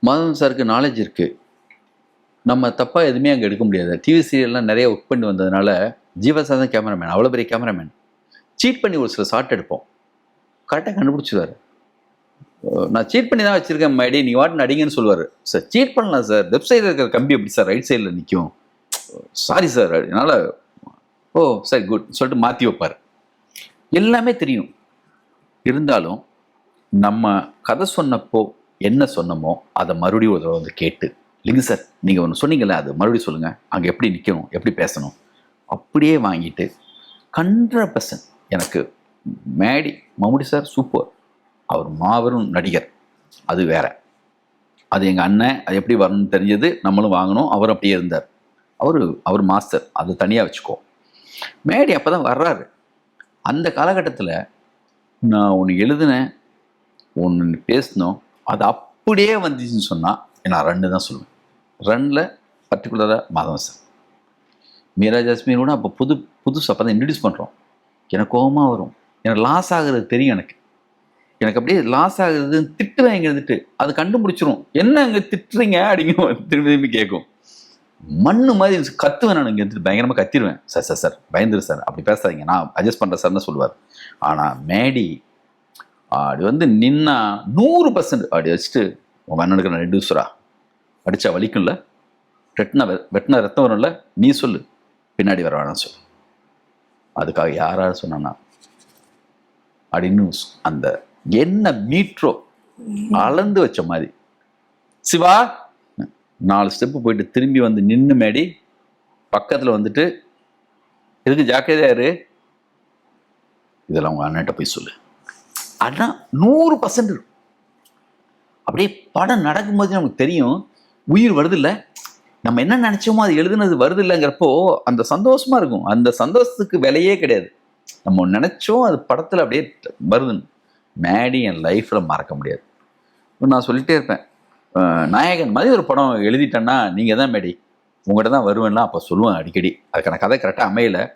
மாதவன் சாருக்கு நாலேஜ் இருக்குது. நம்ம தப்பாக எதுவுமே அங்கே எடுக்க முடியாது. டிவி சீரியல்லாம் நிறைய ஒர்க் பண்ணி வந்ததுனால ஜீவா சார் தான் கேமராமேன், அவ்வளோ பெரிய கேமராமேன். சீட் பண்ணி ஒரு சில ஷாட் எடுப்போம், கரெக்டாக கண்டுபிடிச்சிடுவார். நான் சீட் பண்ணி தான் வச்சுருக்கேன் மேடி, நீ வாட்டு நடிங்கன்னு சொல்லுவார். சார் சீட் பண்ணலாம் சார், லெஃப்ட் சைடில் இருக்கிற கம்பி எப்படி சார் ரைட் சைடில் நிற்கும், சாரி சார் அதனால ஓ சரி குட் சொல்லிட்டு மாற்றி வைப்பார். எல்லாமே தெரியும். இருந்தாலும் நம்ம கதை சொன்னப்போ என்ன சொன்னமோ அதை மறுபடியும் ஒரு தடவை வந்து கேட்டு, இல்லைங்க சார் நீங்கள் ஒன்று சொன்னீங்கல்ல அது மறுபடியும் சொல்லுங்கள், அங்கே எப்படி நிற்கணும் எப்படி பேசணும் அப்படியே வாங்கிட்டு 100% எனக்கு மேடி மம்முட்டி சார் சூப்பர், அவர் மாபெரும் நடிகர், அது வேற. அது எங்கள் அண்ணன், அது எப்படி வரணும்னு தெரிஞ்சது, நம்மளும் வாங்கணும். அவர் அப்படியே இருந்தார். அவர் மாஸ்டர், அது தனியாக வச்சுக்கோ. மேடி அப்போ தான் வர்றாரு. அந்த காலகட்டத்தில் நான் ஒன்று எழுதினேன், ஒன்று பேசினோம், அது அப்படியே வந்துச்சுன்னு சொன்னால் நான் ரன்னு தான் சொல்லுவேன். ரன்னில் பர்டிகுலராக மாதவன் சார், மீரா ஜாஸ்மின் கூட அப்போ புதுசு அப்போ தான் இன்ட்ரடியூஸ் பண்ணுறோம். எனக்கு கோபமாக வரும், எனக்கு லாஸ் ஆகுறது தெரியும். எனக்கு அப்படியே லாஸ் ஆகுறது, திட்டுவேன் இங்கே இருந்துட்டு, அது கண்டுபிடிச்சிரும். என்ன அங்கே திட்டுறீங்க அப்படிங்க திரும்பி திரும்பி கேட்கும். மண்ணு மாதிரி கத்துவேன். நான் இங்கே இருந்துட்டு பயங்கரமாக கத்திடுவேன். சார் சார் சார் பயந்துரு சார், அப்படி பேசாதீங்க, நான் அட்ஜஸ்ட் பண்ணுறேன் சார்னு சொல்லுவார். ஆனால் மேடி அப்படி வந்து நின்னா 100% அப்படி வச்சுட்டு, உங்கள் அண்ணனுக்கு நான் ரெடியூசரா அடித்தா வலிக்கும்ல, வெட்டினா ரத்தம் வரும்ல, நீ சொல்லு, பின்னாடி வர வேணாம் சொல்லு, அதுக்காக யாராவது சொன்னான்னா அப்படின்னு அந்த என்ன மீட்ரோ அளந்து வச்ச மாதிரி சிவா 4 ஸ்டெப்பு போயிட்டு திரும்பி வந்து நின்று மேடி பக்கத்தில் வந்துட்டு, இதுக்கு ஜாக்கிரதையாரு, இதெல்லாம் உங்கள் அண்ணன்ட்ட போய் சொல்லு. ஆனால் 100% இருக்கும். அப்படியே படம் நடக்கும்போது நமக்கு தெரியும், உயிர் வருது இல்லை, நம்ம என்ன நினச்சோமோ அது எழுதுனது வருது இல்லைங்கிறப்போ அந்த சந்தோஷமாக இருக்கும். அந்த சந்தோஷத்துக்கு விலையே கிடையாது. நம்ம நினச்சோம் அது படத்தில் அப்படியே வருதுன்னு. மேடி என் லைஃப்பில் மறக்க முடியாது. நான் சொல்லிகிட்டே இருப்பேன், நாயகன் மாதிரி ஒரு படம் எழுதிட்டேன்னா நீங்கள் தான் மேடி, உங்கள்கிட்ட தான் வருவேன்லாம் அப்போ சொல்லுவேன் அடிக்கடி. அதுக்கான கதை கரெக்டாக அமையலை.